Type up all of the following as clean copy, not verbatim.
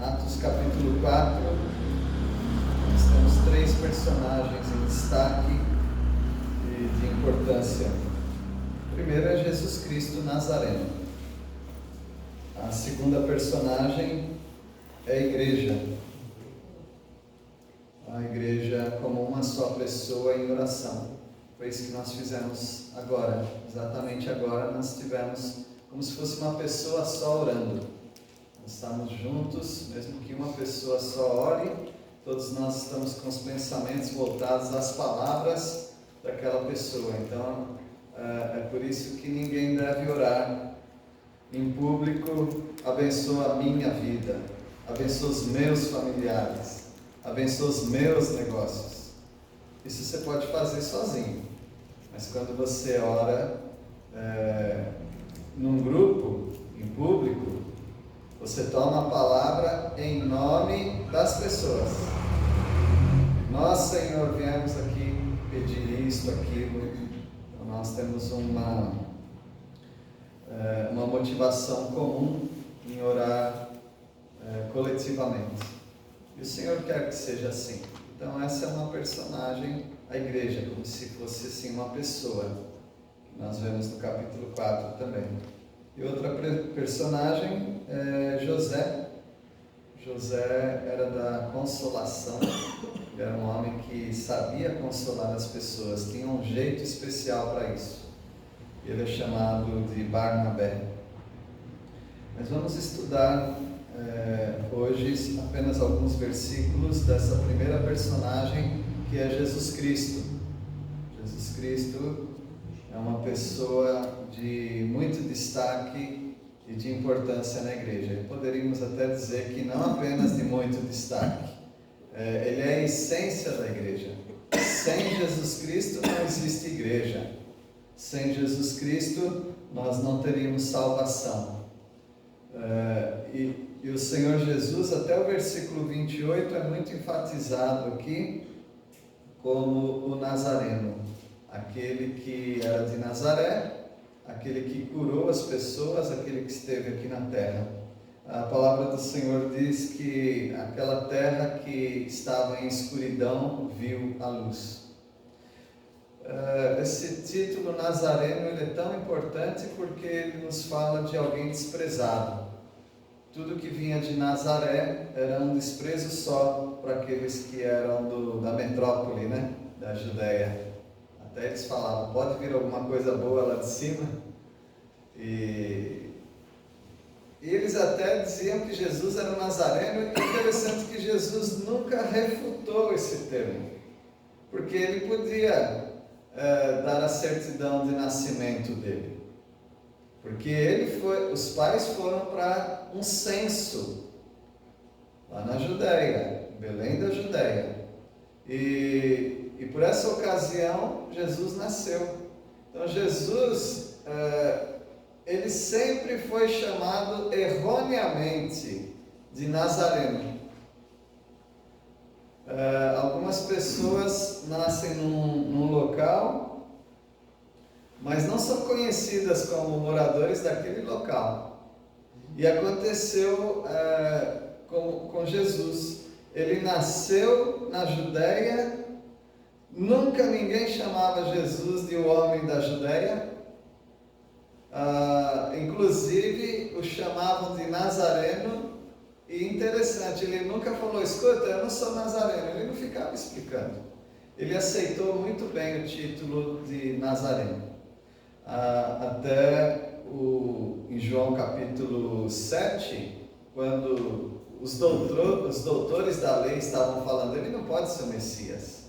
Atos capítulo 4, nós temos 3 personagens em destaque e de importância. O primeiro é Jesus Cristo Nazareno. A segunda personagem é a igreja. A igreja como uma só pessoa em oração. Foi isso que nós fizemos agora. Exatamente agora nós tivemos como se fosse uma pessoa só orando. Nós estamos juntos, mesmo que uma pessoa só ore, todos nós estamos com os pensamentos voltados às palavras daquela pessoa. Então, é por isso que ninguém deve orar em público: abençoa a minha vida, abençoa os meus familiares, abençoa os meus negócios. Isso você pode fazer sozinho, mas quando você ora num grupo, em público, você toma a palavra em nome das pessoas. Nós, Senhor, viemos aqui pedir isto, aquilo. Então, nós temos uma motivação comum em orar coletivamente. E o Senhor quer que seja assim. Então, essa é uma personagem, a igreja, como se fosse assim uma pessoa, que nós vemos no capítulo 4 também. E outra personagem é José. José era da consolação, ele era um homem que sabia consolar as pessoas, tinha um jeito especial para isso. Ele é chamado de Barnabé. Mas vamos estudar hoje apenas alguns versículos dessa primeira personagem, que é Jesus Cristo. Jesus Cristo é uma pessoa de muito destaque e de importância na igreja. E poderíamos até dizer que não apenas de muito destaque. Ele é a essência da igreja. Sem Jesus Cristo não existe igreja. Sem Jesus Cristo nós não teríamos salvação. E o Senhor Jesus, até o versículo 28, é muito enfatizado aqui como o Nazareno. Aquele que era de Nazaré, aquele que curou as pessoas, aquele que esteve aqui na terra. A palavra do Senhor diz que aquela terra que estava em escuridão viu a luz. Esse título Nazareno ele é tão importante porque ele nos fala de alguém desprezado. Tudo que vinha de Nazaré era um desprezo só para aqueles que eram da metrópole, né? Da Judéia. Até eles falavam: pode vir alguma coisa boa lá de cima? E eles até diziam que Jesus era um nazareno. E é interessante que Jesus nunca refutou esse termo, porque ele podia dar a certidão de nascimento dele, porque os pais foram para um censo lá na Judéia, Belém da Judéia, e por essa ocasião Jesus nasceu. Então Jesus ele sempre foi chamado erroneamente de Nazareno. Algumas pessoas nascem num local, mas não são conhecidas como moradores daquele local. E aconteceu com Jesus. Ele nasceu na Judéia, nunca ninguém chamava Jesus de o homem da Judéia. Inclusive o chamavam de Nazareno. E interessante, ele nunca falou: escuta, eu não sou nazareno. Ele não ficava explicando. Ele aceitou muito bem o título de Nazareno. Até em João capítulo 7, quando os doutores da lei estavam falando: ele não pode ser o Messias,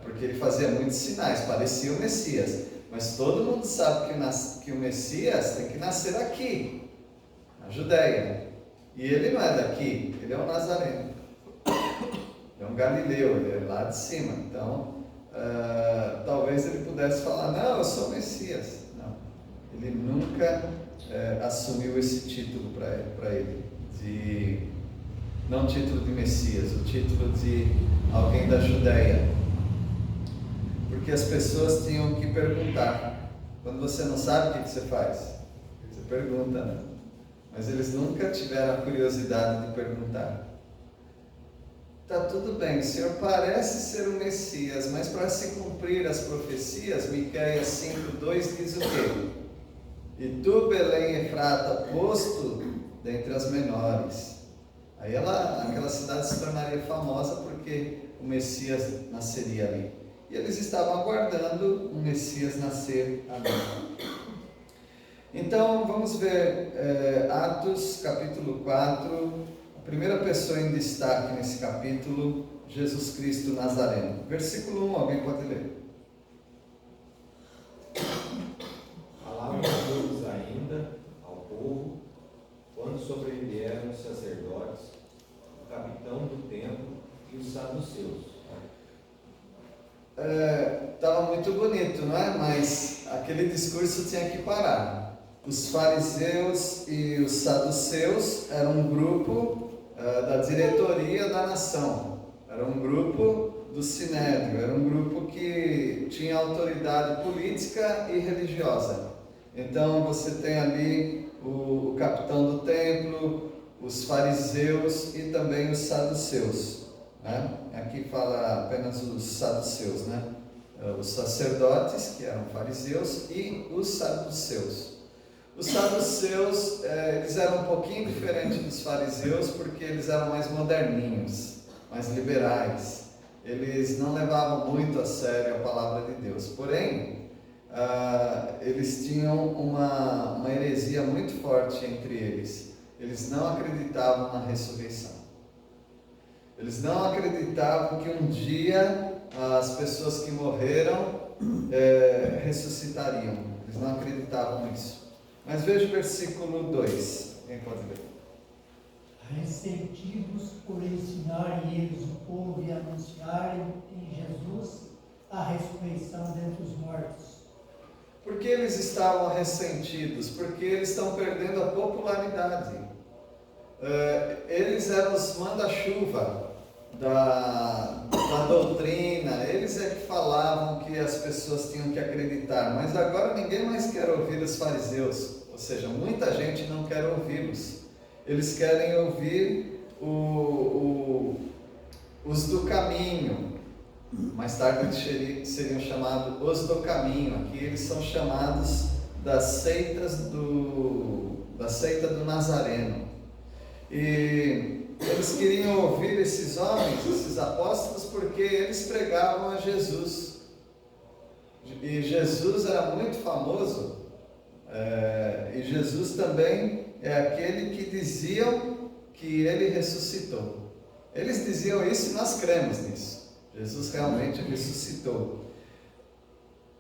porque ele fazia muitos sinais, parecia o Messias. Mas todo mundo sabe que o Messias tem que nascer aqui, na Judéia. E ele não é daqui, ele é um nazareno. Ele é um galileu, ele é lá de cima. Então, talvez ele pudesse falar: não, eu sou o Messias. Não, ele nunca assumiu esse título para ele. Não o título de Messias, o título de alguém da Judéia. Porque as pessoas tinham que perguntar. Quando você não sabe, o que você faz? Você pergunta, né? mas eles nunca tiveram a curiosidade de perguntar. Tá tudo bem, o Senhor parece ser o Messias, mas para se cumprir as profecias, Miqueias 5:2 diz o quê? E tu, Belém Efrata, posto dentre as menores. Aí aquela cidade se tornaria famosa porque o Messias nasceria ali. E eles estavam aguardando o Messias nascer ali. Então vamos ver Atos capítulo 4. A primeira pessoa em destaque nesse capítulo, Jesus Cristo Nazareno. Versículo 1, alguém pode ler? Falavam todos ainda ao povo, quando sobrevieram os sacerdotes, o capitão do templo e os saduceus. Estava muito bonito, não é? Mas aquele discurso tinha que parar. Os fariseus e os saduceus eram um grupo da diretoria da nação, era um grupo do Sinédrio, era um grupo que tinha autoridade política e religiosa. Então você tem ali o capitão do templo, os fariseus e também os saduceus, né? Aqui fala apenas os saduceus, né? Os sacerdotes, que eram fariseus, e os saduceus. Os saduceus, eles eram um pouquinho diferentes dos fariseus, porque eles eram mais moderninhos, mais liberais. Eles não levavam muito a sério a palavra de Deus. Porém, eles tinham uma heresia muito forte entre eles. Eles não acreditavam na ressurreição. Eles não acreditavam que um dia as pessoas que morreram ressuscitariam. Eles não acreditavam nisso. Mas veja o versículo 2. Quem pode ler? Ressentidos por ensinarem eles o povo e anunciarem em Jesus a ressurreição dentre os mortos. Por que eles estavam ressentidos? Porque eles estão perdendo a popularidade. Eles eram os manda-chuva da doutrina, eles é que falavam que as pessoas tinham que acreditar, mas agora ninguém mais quer ouvir os fariseus, ou seja, muita gente não quer ouvi-los. Eles querem ouvir os do caminho. Mais tarde eles seriam chamados os do caminho. Aqui eles são chamados da seita do Nazareno. E eles queriam ouvir esses homens, esses apóstolos, porque eles pregavam a Jesus. E Jesus era muito famoso. E Jesus também é aquele que diziam que ele ressuscitou. Eles diziam isso e nós cremos nisso. Jesus realmente ressuscitou.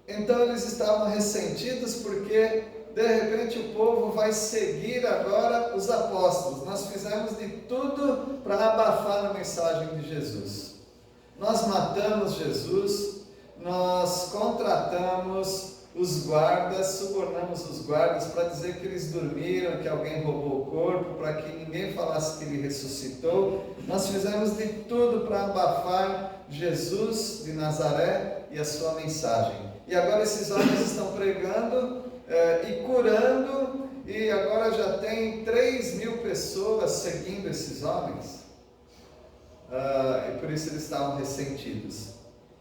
Então eles estavam ressentidos porque de repente o povo vai seguir agora os apóstolos. Nós fizemos de tudo para abafar a mensagem de Jesus. Nós matamos Jesus, nós contratamos os guardas, subornamos os guardas para dizer que eles dormiram, que alguém roubou o corpo, para que ninguém falasse que ele ressuscitou. Nós fizemos de tudo para abafar Jesus de Nazaré e a sua mensagem. E agora esses homens estão pregando e curando, e agora já tem 3.000 pessoas seguindo esses homens. E por isso eles estavam ressentidos.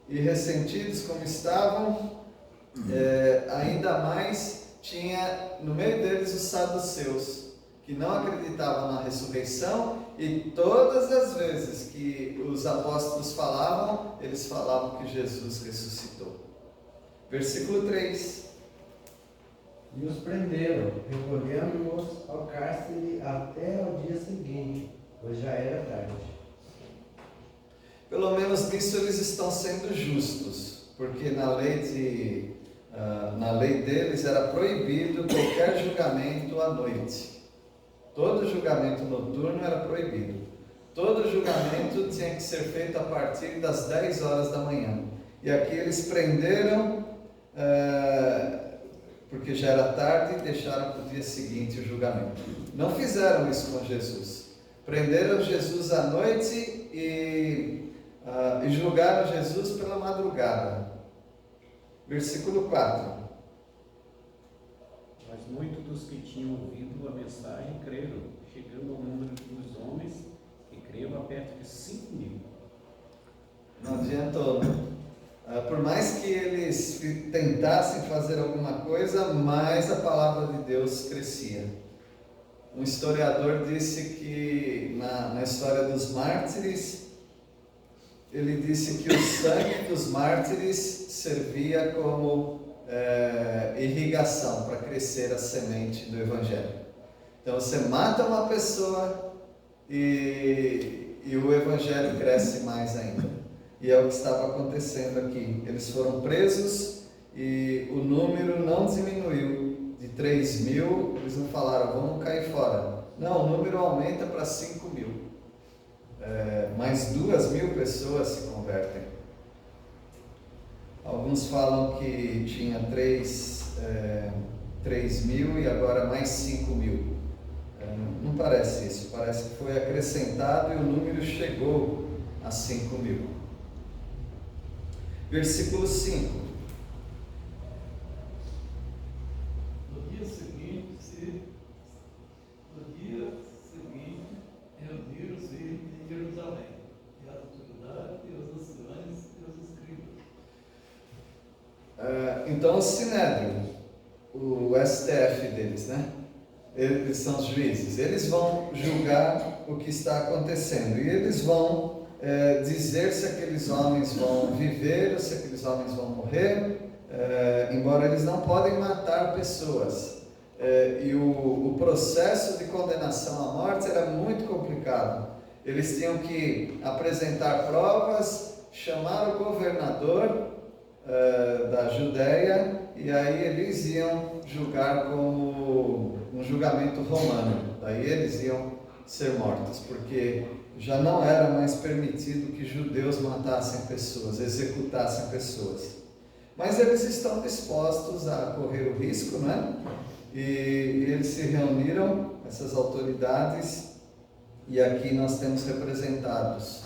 E ressentidos como estavam, ainda mais tinha no meio deles os saduceus, que não acreditavam na ressurreição, e todas as vezes que os apóstolos falavam, eles falavam que Jesus ressuscitou. Versículo 3. E os prenderam, recolhendo-os ao cárcere até ao dia seguinte, pois já era tarde. Pelo menos nisso eles estão sendo justos, porque na lei deles era proibido qualquer julgamento à noite. Todo julgamento noturno era proibido. Todo julgamento tinha que ser feito a partir das 10 horas da manhã. E aqui eles prenderam, porque já era tarde, e deixaram para o dia seguinte o julgamento. Não fizeram isso com Jesus. Prenderam Jesus à noite e julgaram Jesus pela madrugada. Versículo 4. Mas muitos dos que tinham ouvido a mensagem creram, chegando ao número dos homens que creram a perto de 5.000. Não adiantou, né? Por mais que eles tentassem fazer alguma coisa, mais a palavra de Deus crescia. Um historiador disse que na história dos mártires, ele disse que o sangue dos mártires servia como irrigação para crescer a semente do Evangelho. Então você mata uma pessoa e o Evangelho cresce mais ainda. E é o que estava acontecendo aqui. Eles foram presos e o número não diminuiu. De 3.000, eles não falaram, vamos cair fora. Não, o número aumenta para 5.000. Mais 2.000 pessoas se convertem. Alguns falam que tinha 3.000 e agora mais 5.000. Não parece isso, parece que foi acrescentado e o número chegou a 5.000. Versículo 5. No dia seguinte, reuniram-se em Jerusalém, e a autoridade, e os anciões, e os escribas. Então o Sinédrio, o STF deles, né? Eles são os juízes, eles vão julgar o que está acontecendo e eles vão dizer se aqueles homens vão viver ou se aqueles homens vão morrer, embora eles não podem matar pessoas. E o processo de condenação à morte era muito complicado. Eles tinham que apresentar provas, chamar o governador da Judéia, e aí eles iam julgar como um julgamento romano. Daí eles iam ser mortos, porque já não era mais permitido que judeus matassem pessoas, executassem pessoas. Mas eles estão dispostos a correr o risco, né? E eles se reuniram, essas autoridades, e aqui nós temos representados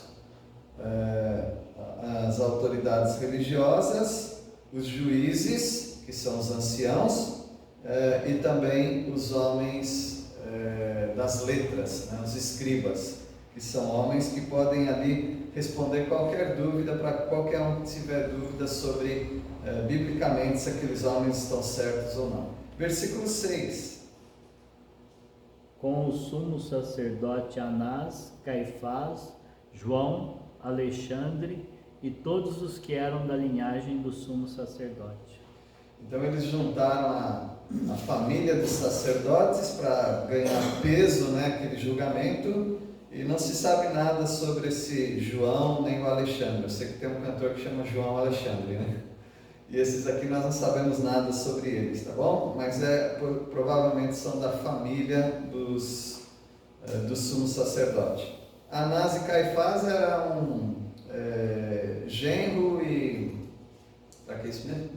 as autoridades religiosas, os juízes, que são os anciãos, e também os homens das letras, né, os escribas, que são homens que podem ali responder qualquer dúvida para qualquer um que tiver dúvida sobre, biblicamente, se aqueles homens estão certos ou não. Versículo 6. Com o sumo sacerdote Anás, Caifás, João, Alexandre e todos os que eram da linhagem do sumo sacerdote. Então eles juntaram a família dos sacerdotes para ganhar peso, né, aquele julgamento, e não se sabe nada sobre esse João nem o Alexandre. Eu sei que tem um cantor que chama João Alexandre, né? E esses aqui nós não sabemos nada sobre eles, tá bom? Mas provavelmente são da família do sumo sacerdote. Anás e Caifás eram genro e... Para que isso mesmo?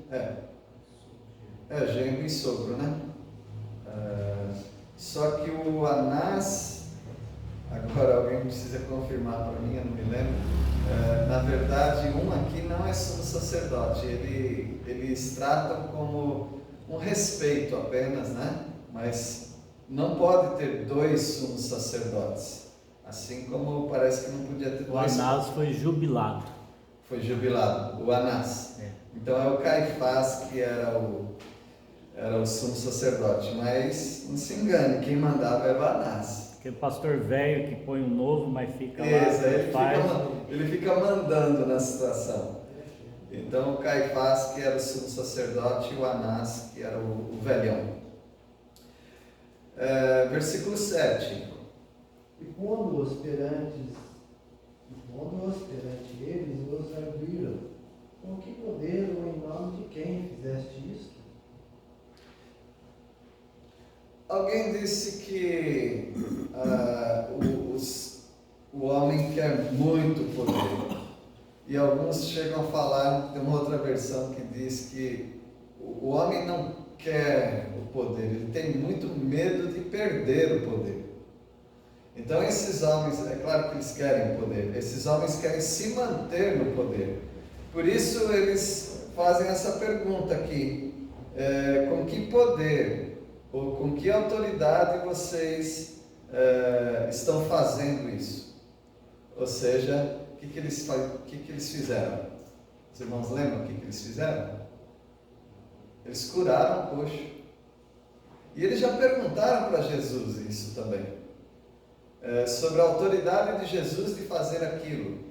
Genro e sogro, né? Só que o Anás, agora alguém precisa confirmar para mim, eu não me lembro. Na verdade, um aqui não é sumo sacerdote, eles tratam como um respeito apenas, né? Mas não pode ter dois sumos sacerdotes, assim como parece que não podia ter dois. O Anás foi jubilado. Foi jubilado, o Anás. Então é o Caifás que era o sumo sacerdote, mas não se engane, quem mandava era o Anás. Aquele pastor velho que põe um novo, mas fica lá. Ele fica mandando na situação. Então o Caifás que era o sumo sacerdote e o Anás que era o velhão. Versículo 7. E quando os perante eles os arguíram, com que poder ou em nome de quem fizeste isto? Alguém disse que o homem quer muito poder. E alguns chegam a falar, tem uma outra versão que diz que o homem não quer o poder, ele tem muito medo de perder o poder. Então esses homens, é claro que eles querem poder, esses homens querem se manter no poder. Por isso eles fazem essa pergunta aqui, com que poder Ou com que autoridade vocês estão fazendo isso? Ou seja, o que eles fizeram? Os irmãos lembram o que eles fizeram? Eles curaram o coxo. E eles já perguntaram para Jesus isso também. Sobre a autoridade de Jesus de fazer aquilo.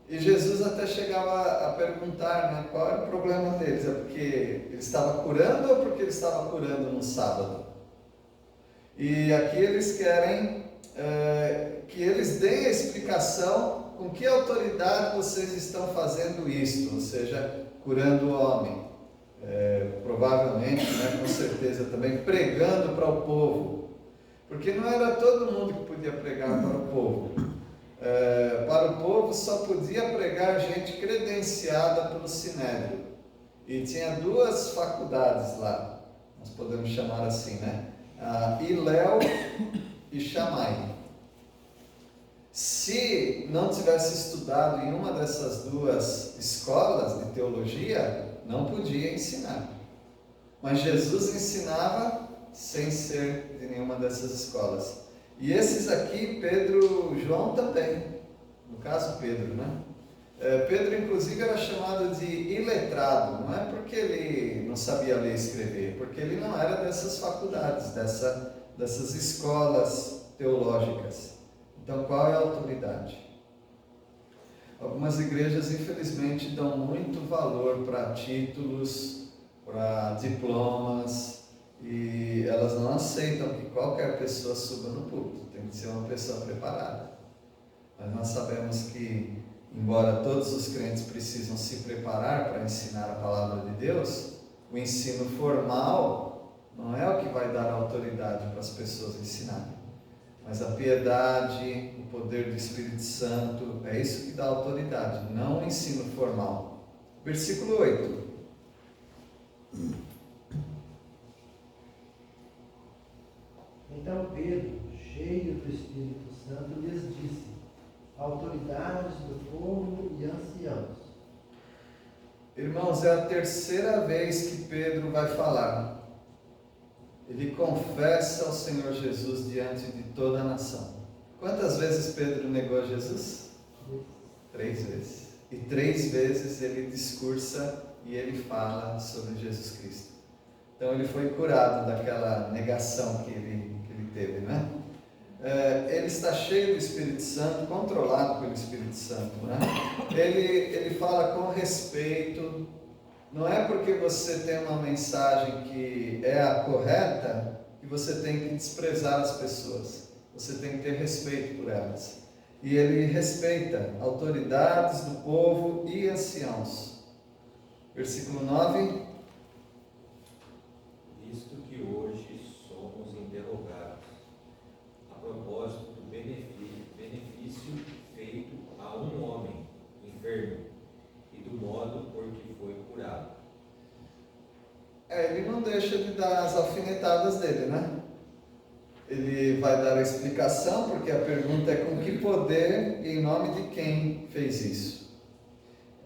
E Jesus até chegava a perguntar, né, qual era o problema deles. É porque ele estava curando ou porque ele estava curando no sábado? E aqui eles querem que eles deem a explicação com que autoridade vocês estão fazendo isto, ou seja, curando o homem. Provavelmente, né, com certeza também, pregando para o povo. Porque não era todo mundo que podia pregar para o povo. Para o povo só podia pregar gente credenciada pelo Sinédrio. E tinha duas faculdades lá, nós podemos chamar assim, né? Hilel e Shammai. Se não tivesse estudado em uma dessas duas escolas de teologia, não podia ensinar. Mas Jesus ensinava sem ser de nenhuma dessas escolas. E esses aqui, Pedro, João também, no caso Pedro, né? Pedro inclusive era chamado de iletrado, não é porque ele não sabia ler e escrever, porque ele não era dessas faculdades, dessas escolas teológicas. Então qual é a autoridade? Algumas igrejas infelizmente dão muito valor para títulos, para diplomas, e elas não aceitam que qualquer pessoa suba no púlpito, tem que ser uma pessoa preparada. Mas nós sabemos que, embora todos os crentes precisam se preparar para ensinar a palavra de Deus, o ensino formal não é o que vai dar autoridade para as pessoas ensinarem. Mas a piedade, o poder do Espírito Santo, é isso que dá autoridade, não o ensino formal. Versículo 8. Então Pedro, cheio do Espírito Santo, lhes disse: autoridades do povo e anciãos. Irmãos, é a terceira vez que Pedro vai falar. Ele confessa ao Senhor Jesus diante de toda a nação. Quantas vezes Pedro negou Jesus? 3 vezes. E 3 vezes ele discursa e ele fala sobre Jesus Cristo. Então ele foi curado daquela negação que ele teve, né? Ele está cheio do Espírito Santo, controlado pelo Espírito Santo, né? Ele fala com respeito. Não é porque você tem uma mensagem que é a correta que você tem que desprezar as pessoas. Você tem que ter respeito por elas. E ele respeita autoridades do povo e anciãos. Versículo 9. Visto que hoje somos interrogados a propósito do benefício feito a um homem enfermo e do modo por que foi curado. Ele não deixa de dar as alfinetadas dele, né? Ele vai dar a explicação, porque a pergunta é com que poder e em nome de quem fez isso.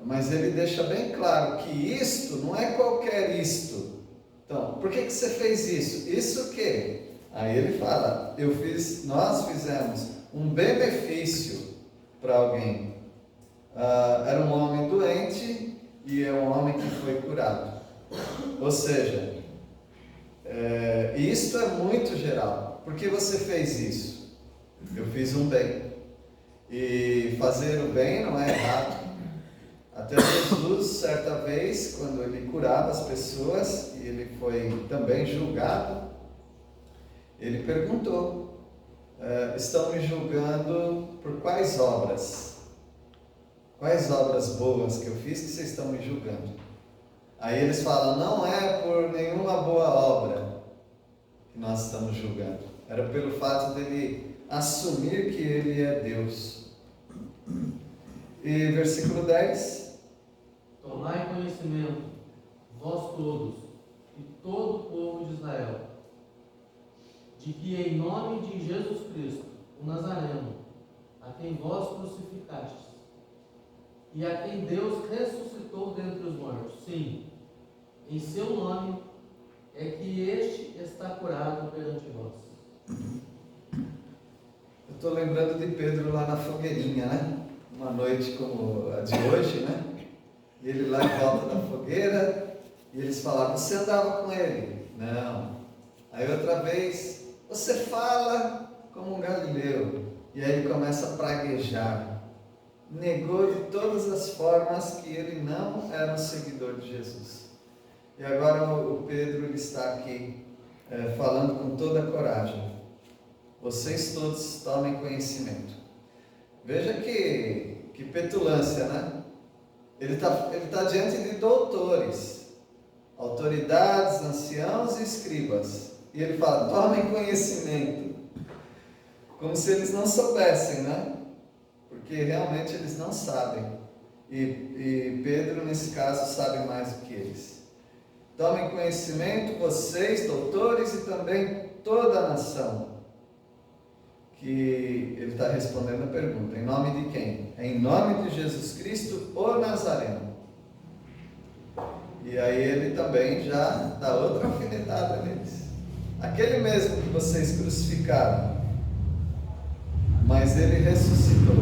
Mas ele deixa bem claro que isto não é qualquer isto. Então, por que você fez isso? Isso o quê? Aí ele fala, nós fizemos um benefício para alguém. Era um homem doente e é um homem que foi curado. Ou seja, isto é muito geral. Por que você fez isso? Eu fiz um bem. E fazer o bem não é errado. Até Jesus, certa vez, quando ele curava as pessoas, e ele foi também julgado, ele perguntou, estão me julgando por quais obras? Quais obras boas que eu fiz que vocês estão me julgando? Aí eles falam, não é por nenhuma boa obra que nós estamos julgando. Era pelo fato dele assumir que ele é Deus. E versículo 10. Tomai conhecimento, vós todos, e todo o povo de Israel, de que em nome de Jesus Cristo, o Nazareno, a quem vós crucificastes, e a quem Deus ressuscitou dentre os mortos, sim, em seu nome é que este está curado perante vós. Eu estou lembrando de Pedro lá na fogueirinha, né? Uma noite como a de hoje, né? E ele lá em volta da fogueira, e eles falaram: você andava com ele? Não. Aí outra vez: você fala como um galileu. E aí ele começa a praguejar. Negou de todas as formas que ele não era um seguidor de Jesus. E agora o Pedro ele está aqui falando com toda a coragem. Vocês todos tomem conhecimento. Veja que petulância, né? Ele tá diante de doutores, autoridades, anciãos e escribas. E ele fala: tomem conhecimento. Como se eles não soubessem, né? Porque realmente eles não sabem. E Pedro, nesse caso, sabe mais do que eles. Tomem conhecimento, vocês, doutores, e também toda a nação. Que ele está respondendo a pergunta: em nome de quem? É em nome de Jesus Cristo, o Nazareno. E aí ele também já dá outra alfinetada neles. Aquele mesmo que vocês crucificaram, mas ele ressuscitou.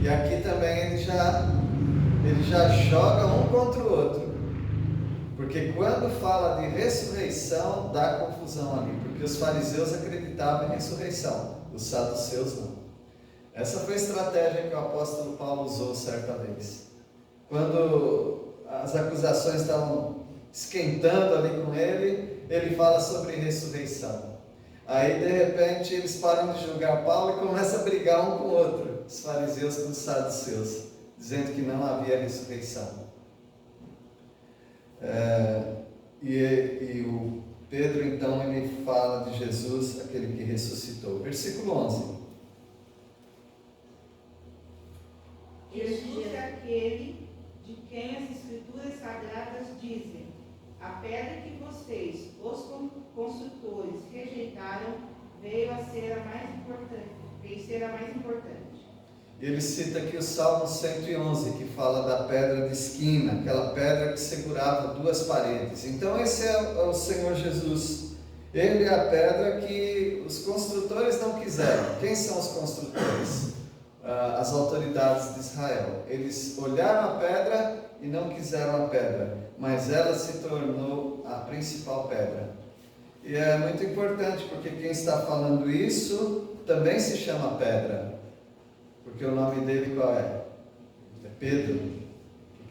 E aqui também ele já joga um contra o outro. Porque quando fala de ressurreição, dá confusão ali. Porque os fariseus acreditavam em ressurreição, os saduceus não. Essa foi a estratégia que o apóstolo Paulo usou certa vez. Quando as acusações estavam esquentando ali com ele, ele fala sobre ressurreição. Aí de repente eles param de julgar Paulo e começam a brigar um com o outro, os fariseus com os saduceus, dizendo que não havia ressurreição. E o Pedro então ele fala de Jesus, aquele que ressuscitou. Versículo 11. Jesus é aquele de quem as Escrituras Sagradas dizem: a pedra que vocês, os construtores, rejeitaram, veio a ser a mais importante. Ele cita aqui o Salmo 111, que fala da pedra de esquina, aquela pedra que segurava duas paredes. Então esse é o Senhor Jesus. Ele é a pedra que os construtores não quiseram. Quem são os construtores? As autoridades de Israel. Eles olharam a pedra e não quiseram a pedra, mas ela se tornou a principal pedra. E é muito importante, porque quem está falando isso também se chama Pedra, porque o nome dele qual é? É Pedro, que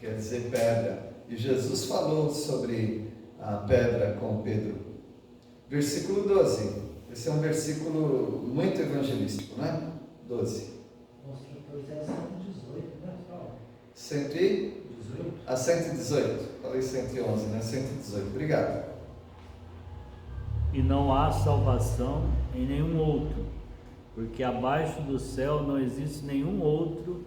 quer dizer pedra. E Jesus falou sobre a pedra com Pedro. Versículo 12. Esse é um versículo muito evangelístico, né? 12. Construtores era 118, né, pessoal? 118. Falei 111, né? 118. Obrigado. E não há salvação em nenhum outro, porque abaixo do céu não existe nenhum outro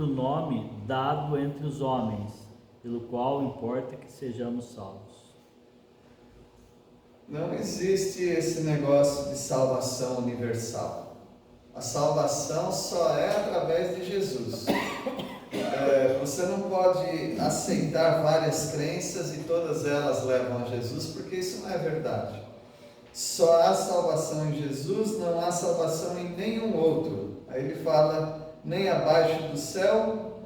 nome dado entre os homens, pelo qual importa que sejamos salvos. Não existe esse negócio de salvação universal. A salvação só é através de Jesus. Você não pode aceitar várias crenças e todas elas levam a Jesus, porque isso não é verdade. Só há salvação em Jesus, não há salvação em nenhum outro. Aí ele fala: nem abaixo do céu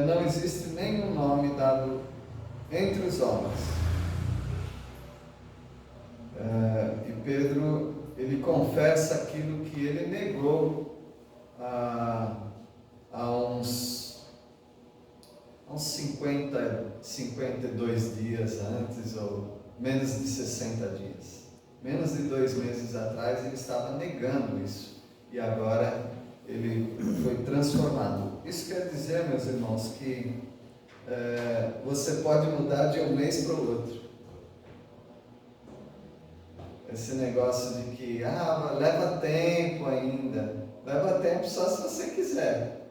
não existe nenhum nome dado entre os homens. E Pedro, ele confessa aquilo que ele negou há uns 52 dias antes, ou menos de 60 dias. Menos de 2 meses atrás ele estava negando isso. E agora ele foi transformado. Isso quer dizer, meus irmãos, que você pode mudar de um mês para o outro. Esse negócio de que leva tempo ainda. Leva tempo só se você quiser.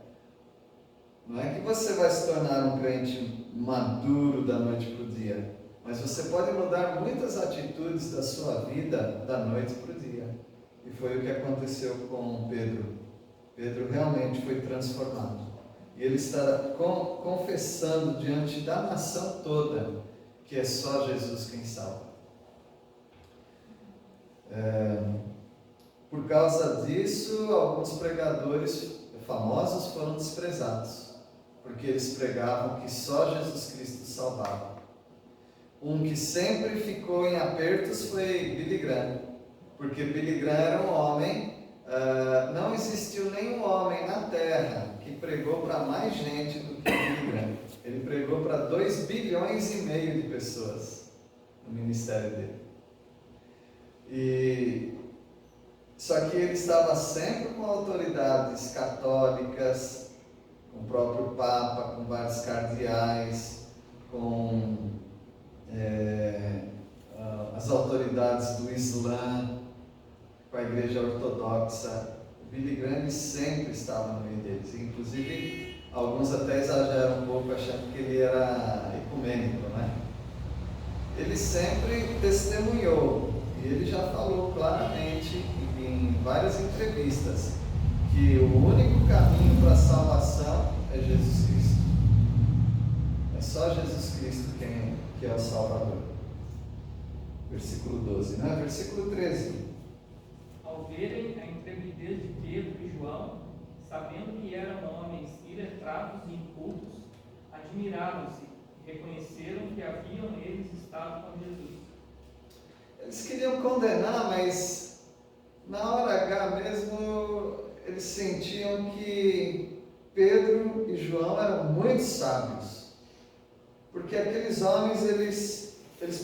Não é que você vai se tornar um crente maduro da noite para o dia, mas você pode mudar muitas atitudes da sua vida da noite para o dia. E foi o que aconteceu com Pedro. Pedro realmente foi transformado. E ele está confessando diante da nação toda que é só Jesus quem salva. por causa disso, alguns pregadores famosos foram desprezados, porque eles pregavam que só Jesus Cristo salvava. Um que sempre ficou em apertos foi Billy Graham, porque Billy Graham era um homem, não existiu nenhum homem na Terra que pregou para mais gente do que Billy Graham. Ele pregou para 2,5 bilhões de pessoas no ministério dele. Só que ele estava sempre com autoridades católicas, com o próprio Papa, com vários cardeais, com as autoridades do Islã, com a Igreja Ortodoxa. O Billy Graham sempre estava no meio deles. Inclusive, alguns até exageram um pouco, achando que ele era ecumênico, né? Ele sempre testemunhou, e ele já falou claramente em várias entrevistas que o único caminho para a salvação é Jesus Cristo. É só Jesus Cristo que é o Salvador. Versículo 12, não é? Versículo 13. Ao verem a intrepidez de Pedro e João, sabendo que eram homens iletrados e incultos, admiraram-se e reconheceram que haviam eles estado com Jesus. Eles queriam condenar, mas na hora H mesmo eles sentiam que Pedro e João eram muito sábios, porque aqueles homens eles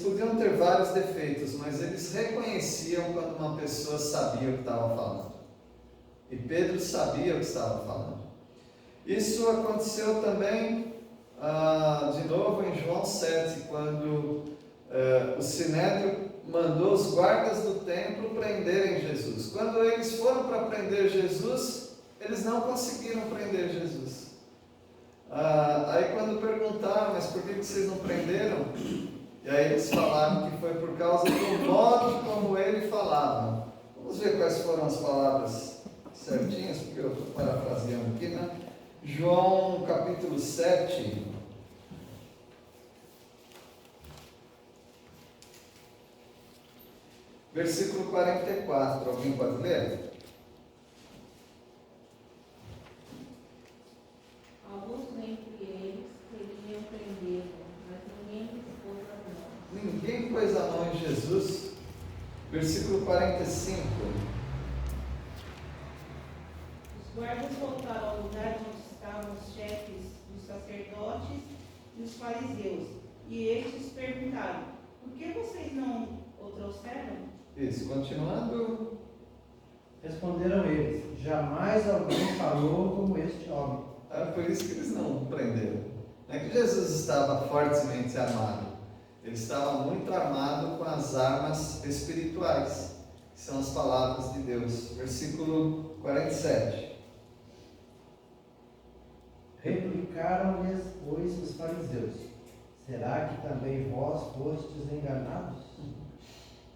podiam ter vários defeitos, mas eles reconheciam quando uma pessoa sabia o que estava falando. E Pedro sabia o que estava falando. Isso aconteceu também, de novo, em João 7, quando o Sinédrio mandou os guardas do templo prenderem Jesus. Quando eles foram para prender Jesus, eles não conseguiram prender Jesus. Aí quando perguntaram, mas por que vocês não prenderam? E aí eles falaram que foi por causa do modo como ele falava. Vamos ver quais foram as palavras certinhas, porque eu estou parafraseando aqui, né? João capítulo 7. Versículo 44. Alguém pode ler? Alguns dentre eles queriam prendê-lo, mas ninguém pôs a mão. Ninguém pôs a mão em Jesus. Versículo 45. Os guardas voltaram ao lugar onde estavam os chefes dos sacerdotes e os fariseus, e estes perguntaram: por que vocês não o trouxeram? Isso, continuando. Responderam eles: jamais alguém falou como este homem. Por isso que eles não prenderam. Não é que Jesus estava fortemente armado. Ele estava muito armado com as armas espirituais, que são as palavras de Deus. Versículo 47. Replicaram-lhes, pois, os fariseus: será que também vós fostes enganados?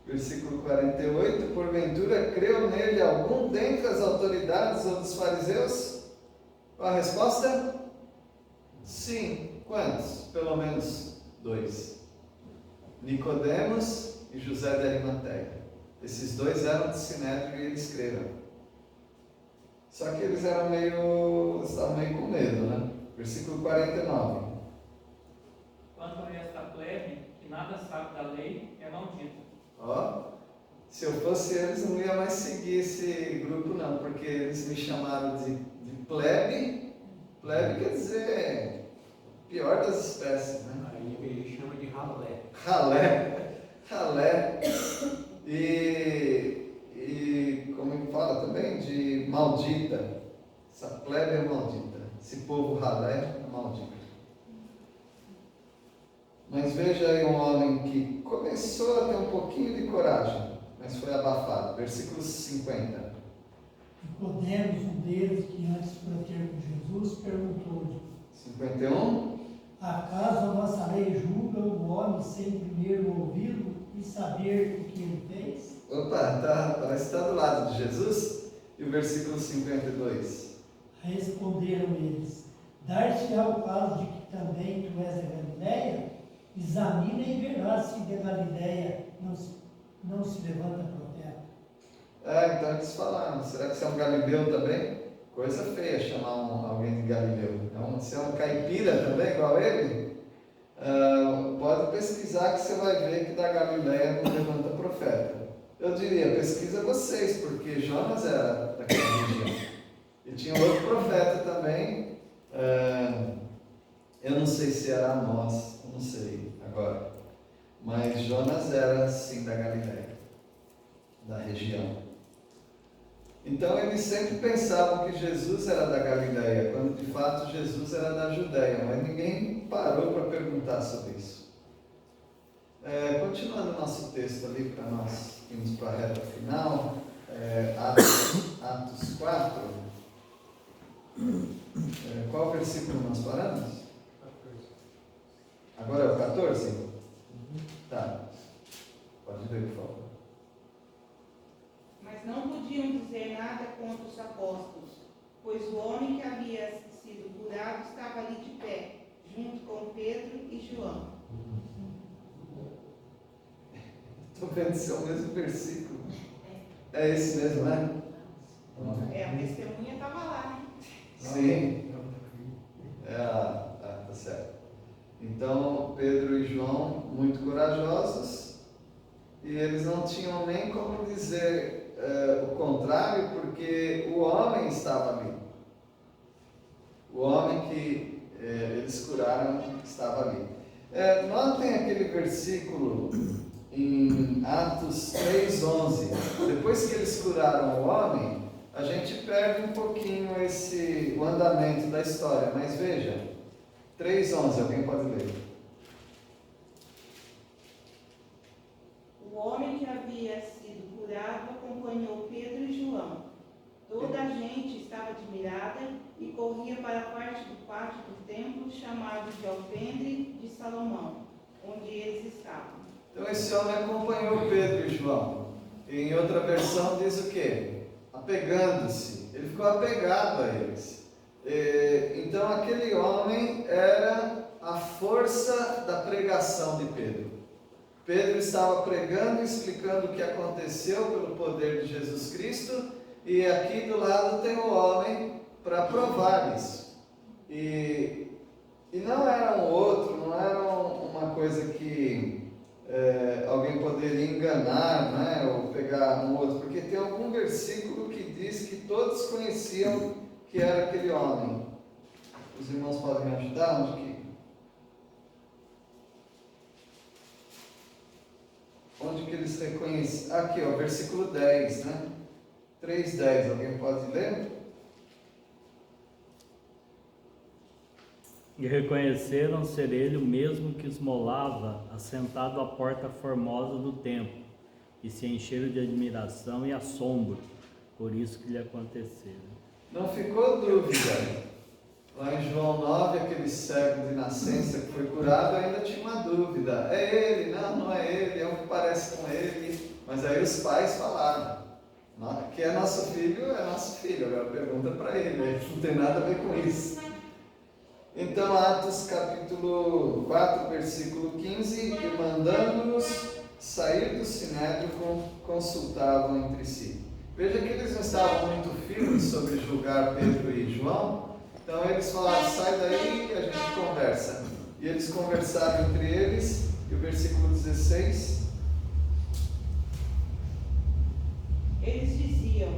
Versículo 48. Porventura creu nele algum dentre as autoridades ou dos fariseus? Qual a resposta? Sim. Quantos? Pelo menos 2. Nicodemos e José de Arimateia. Esses 2 eram do Sinédrio e eles creram. Só que eles estavam meio com medo, né? Versículo 49. Quanto a esta plebe, que nada sabe da lei, é maldita. Se eu fosse eles, não ia mais seguir esse grupo não, porque eles me chamaram de plebe. Plebe quer dizer pior das espécies, né? Aí ele chama de ralé. Ralé. E como fala também, de maldita. Essa plebe é maldita. Esse povo ralé é maldito. Mas veja aí um homem que começou a ter um pouquinho de coragem, mas foi abafado. Versículo 50. Nicodemos, um deles que antes foi ter com Jesus, perguntou-lhe: 51. acaso a nossa lei julga o homem sem primeiro ouvi-lo e saber o que ele fez? Parece que está do lado de Jesus. E o versículo 52. Responderam eles: dar-te-á o caso de que também tu és da Galileia? Examina e verás se da Galileia não se levanta profeta. Então eles falaram: será que você é um galileu também? Coisa feia chamar alguém de galileu. Você é um caipira também, igual ele? Pode pesquisar que você vai ver que da Galileia não levanta profeta. Eu diria, pesquisa vocês, porque Jonas era daquela região. E tinha outro profeta também, eu não sei se era Amós, não sei agora. Mas Jonas era sim da Galileia, da região. Então eles sempre pensavam que Jesus era da Galileia, quando de fato Jesus era da Judéia, mas ninguém parou para perguntar sobre isso. Continuando o nosso texto ali, para nós irmos para a reta final, Atos 4, qual versículo nós paramos? 14. Agora é o 14? Tá, pode ler, por favor. Mas não podiam dizer nada contra os apóstolos, pois o homem que havia sido curado estava ali de pé, junto com Pedro e João. Estou vendo se é o mesmo versículo. É esse mesmo, né? A testemunha estava lá, né? Sim. Tá certo. Então, Pedro e João, muito corajosos, e eles não tinham nem como dizer o contrário, porque o homem estava ali. O homem que eles curaram estava ali. Notem aquele versículo em Atos 3:11. Depois que eles curaram o homem, a gente perde um pouquinho o andamento da história, mas veja, 3:11, alguém pode ler? O homem que havia sido curado acompanhou Pedro e João. Toda a gente estava admirada e corria para a parte do pátio do templo chamado de Alpendre de Salomão, onde eles estavam. Então esse homem acompanhou Pedro e João. Em outra versão diz o quê? Apegando-se. Ele ficou apegado a eles. Então aquele homem era a força da pregação de Pedro. Pedro estava pregando e explicando o que aconteceu pelo poder de Jesus Cristo, e aqui do lado tem o homem para provar isso. E não era um outro, não era uma coisa que alguém poderia enganar, né, ou pegar um outro, porque tem algum versículo que diz que todos conheciam que era aquele homem. Os irmãos podem me ajudar? Onde que eles reconhecem? Aqui, ó, versículo 10, né? 3:10, alguém pode ler? E reconheceram ser ele o mesmo que esmolava, assentado à porta formosa do templo, e se encheram de admiração e assombro por isso que lhe aconteceu. Não ficou dúvida. Lá em João 9, aquele cego de nascença que foi curado ainda tinha uma dúvida. É ele? Não é ele, é um que parece com ele. Mas aí os pais falaram: que é nosso filho, é nosso filho. Agora pergunta para ele, não tem nada a ver com isso. Então, Atos capítulo 4, versículo 15: e mandando-nos sair do sinédrio, consultavam entre si. Veja que eles não estavam muito firmes sobre julgar Pedro e João. Então eles falaram: sai daí e a gente conversa. E eles conversaram entre eles. E o versículo 16: eles diziam: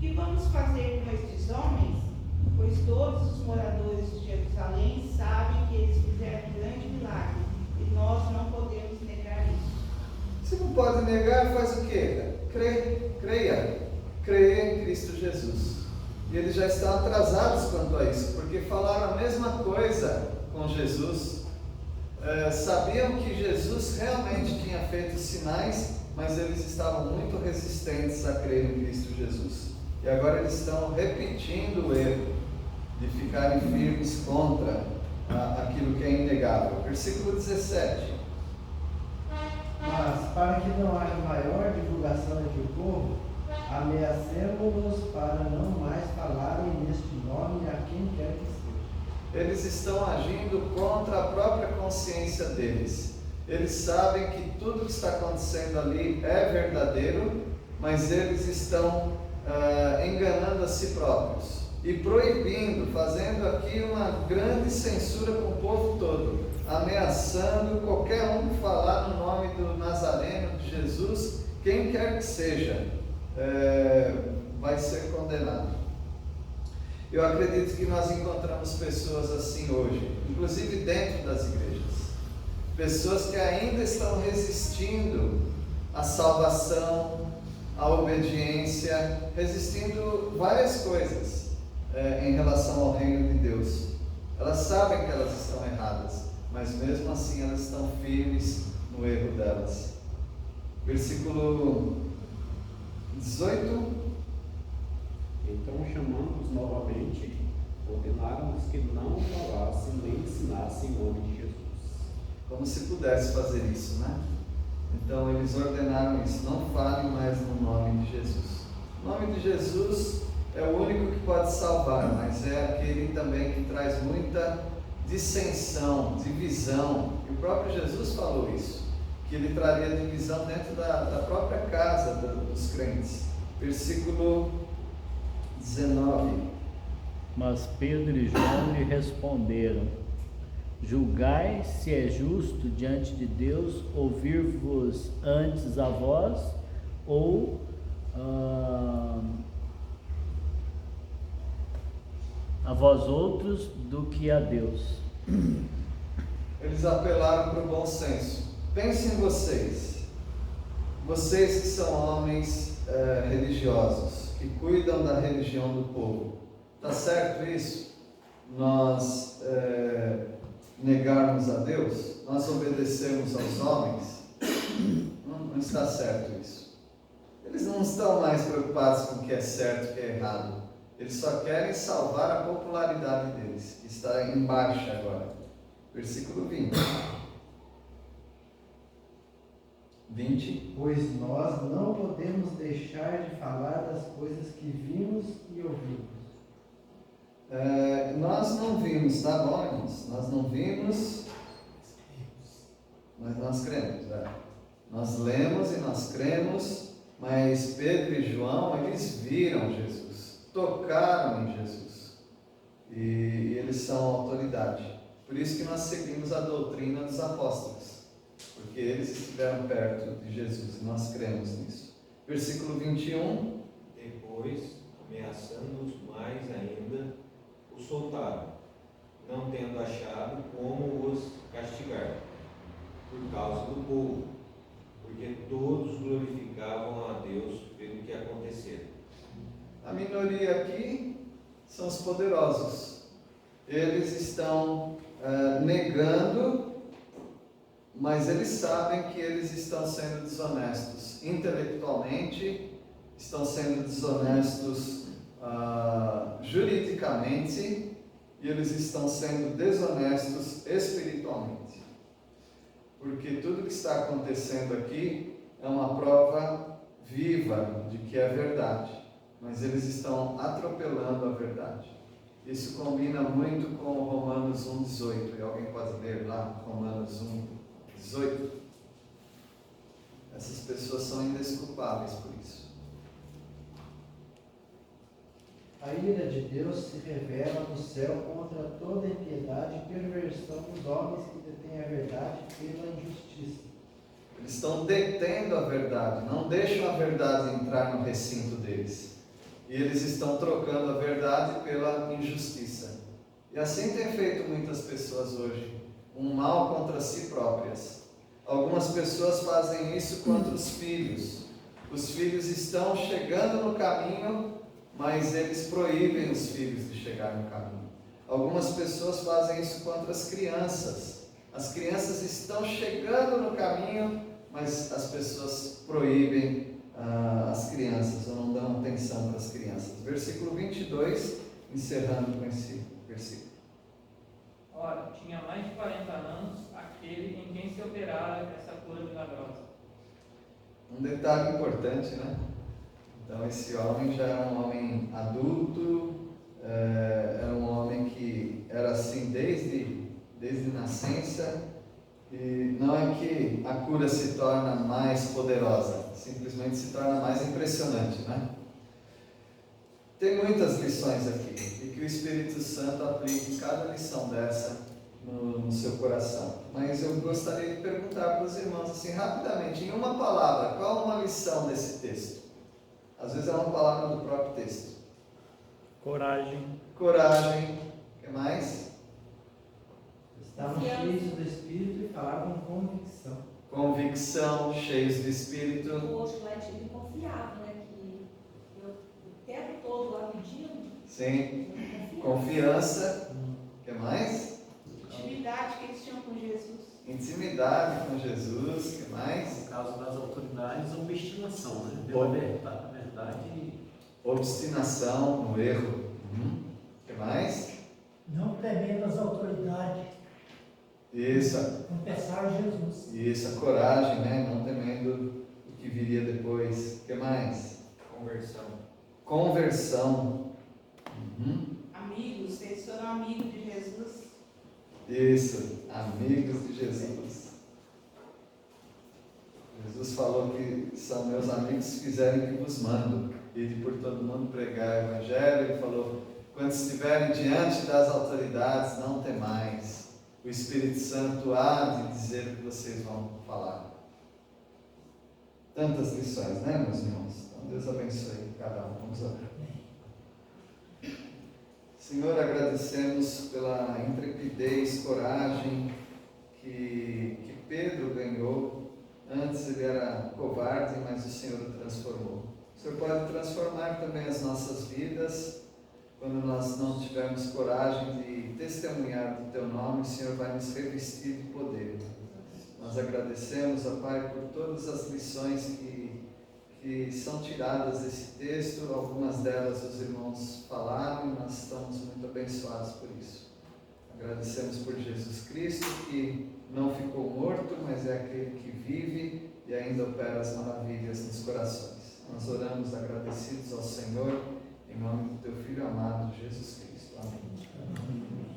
que vamos fazer com estes homens? Pois todos os moradores de Jerusalém sabem que eles fizeram um grande milagre, e nós não podemos negar isso. Se não pode negar, faz o quê? Creia em Cristo Jesus. E eles já estão atrasados quanto a isso, porque falaram a mesma coisa com Jesus. Sabiam que Jesus realmente tinha feito sinais, mas eles estavam muito resistentes a crer em Cristo Jesus. E agora eles estão repetindo o erro de ficarem firmes contra aquilo que é inegável. Versículo 17. Mas, para que não haja maior divulgação entre o povo, ameacemos-nos para não mais falarem neste nome a quem quer que seja. Eles estão agindo contra a própria consciência deles. Eles sabem que tudo que está acontecendo ali é verdadeiro, mas eles estão enganando a si próprios e proibindo, fazendo aqui uma grande censura com o povo todo, ameaçando qualquer um que falar no nome do Nazareno, de Jesus, quem quer que seja, vai ser condenado. Eu acredito que nós encontramos pessoas assim hoje, inclusive dentro das igrejas, pessoas que ainda estão resistindo à salvação, à obediência, resistindo várias coisas em relação ao reino de Deus. Elas sabem que elas estão erradas, mas mesmo assim elas estão firmes no erro delas. Versículo 18. Então, chamando-os novamente, ordenaram-nos que não falassem nem ensinassem em nome de Jesus. Como se pudesse fazer isso, né? Então eles ordenaram isso: não falem mais no nome de Jesus. O nome de Jesus é o único que pode salvar, mas é aquele também que traz muita dissensão, divisão. E o próprio Jesus falou isso, que ele traria divisão dentro da própria casa dos crentes. Versículo 19. Mas Pedro e João lhe responderam: julgai se é justo diante de Deus ouvir-vos antes a vós ou a vós outros do que a Deus. Eles apelaram para o bom senso. Pensem vocês que são homens religiosos, que cuidam da religião do povo. Está certo isso? Nós negarmos a Deus? Nós obedecermos aos homens? Não está certo isso. Eles não estão mais preocupados com o que é certo e o que é errado. Eles só querem salvar a popularidade deles, que está em baixa agora. Versículo 20. Pois nós não podemos deixar de falar das coisas que vimos e ouvimos. Nós não vimos, tá bom, irmãos? Nós não vimos, mas nós cremos. Nós lemos e nós cremos, mas Pedro e João, eles viram Jesus, tocaram em Jesus, e eles são autoridade. Por isso que nós seguimos a doutrina dos apóstolos, porque eles estiveram perto de Jesus e nós cremos nisso. Versículo 21. Depois, ameaçando-os mais ainda, os soltaram, não tendo achado como os castigar, por causa do povo, porque todos glorificavam a Deus pelo que acontecera. A minoria aqui são os poderosos. Eles estão negando, mas eles sabem que eles estão sendo desonestos intelectualmente, estão sendo desonestos juridicamente, e eles estão sendo desonestos espiritualmente. Porque tudo que está acontecendo aqui é uma prova viva de que é verdade, mas eles estão atropelando a verdade. Isso combina muito com Romanos 1,18. E alguém pode ler lá, Romanos 1,18? Essas pessoas são indesculpáveis por isso. A ira de Deus se revela no céu contra toda impiedade e perversão dos homens que detêm a verdade pela injustiça. Eles estão detendo a verdade, não deixam a verdade entrar no recinto deles. E eles estão trocando a verdade pela injustiça. E assim tem feito muitas pessoas hoje, um mal contra si próprias. Algumas pessoas fazem isso contra os filhos. Os filhos estão chegando no caminho, mas eles proíbem os filhos de chegar no caminho. Algumas pessoas fazem isso contra as crianças. As crianças estão chegando no caminho, mas as pessoas proíbem as crianças, ou não dão atenção para as crianças. Versículo 22, encerrando com esse versículo. Ora, tinha mais de 40 anos aquele em quem se operara essa cura milagrosa. Um detalhe importante, né? Então esse homem já era um homem adulto, era um homem que era assim desde nascença. E não é que a cura se torna mais poderosa, simplesmente se torna mais impressionante, né? Tem muitas lições aqui, e que o Espírito Santo aplique cada lição dessa no seu coração. Mas eu gostaria de perguntar para os irmãos assim, rapidamente, em uma palavra, qual é uma lição desse texto? Às vezes é uma palavra do próprio texto. Coragem. Coragem. O que mais? Estavam cheios do Espírito e falavam com convicção. Convicção, cheios do Espírito. O outro lá ele confiava, né? Que eu o tempo todo lá pedindo. Sim. Confiança. O que mais? Intimidade que eles tinham com Jesus. Intimidade com Jesus. O que mais? No caso das autoridades, obstinação, né? Bom. Pela verdade. Obstinação no erro. O que mais? Não temendo as autoridades, Isso. confessar Jesus. Isso, a coragem, né? Não temendo o que viria depois. O que mais? Conversão. Conversão. Amigos, eles foram amigos de Jesus. Isso, amigos de Jesus. Jesus falou que são meus amigos se fizerem o que vos mando. Ide por todo mundo pregar o Evangelho. Ele falou, quando estiverem diante das autoridades, não temais. O Espírito Santo há de dizer o que vocês vão falar. Tantas lições, né, meus irmãos? Então, Deus abençoe cada um. Vamos orar. Senhor, agradecemos pela intrepidez, coragem que Pedro ganhou. Antes ele era covarde, mas o Senhor o transformou. O Senhor pode transformar também as nossas vidas. Quando nós não tivermos coragem de testemunhar do Teu nome, o Senhor vai nos revestir de poder. Nós agradecemos, ó Pai, por todas as lições que são tiradas desse texto. Algumas delas os irmãos falaram e nós estamos muito abençoados por isso. Agradecemos por Jesus Cristo, que não ficou morto, mas é aquele que vive e ainda opera as maravilhas nos corações. Nós oramos agradecidos ao Senhor, em nome do Teu Filho amado, Jesus Cristo. Amém.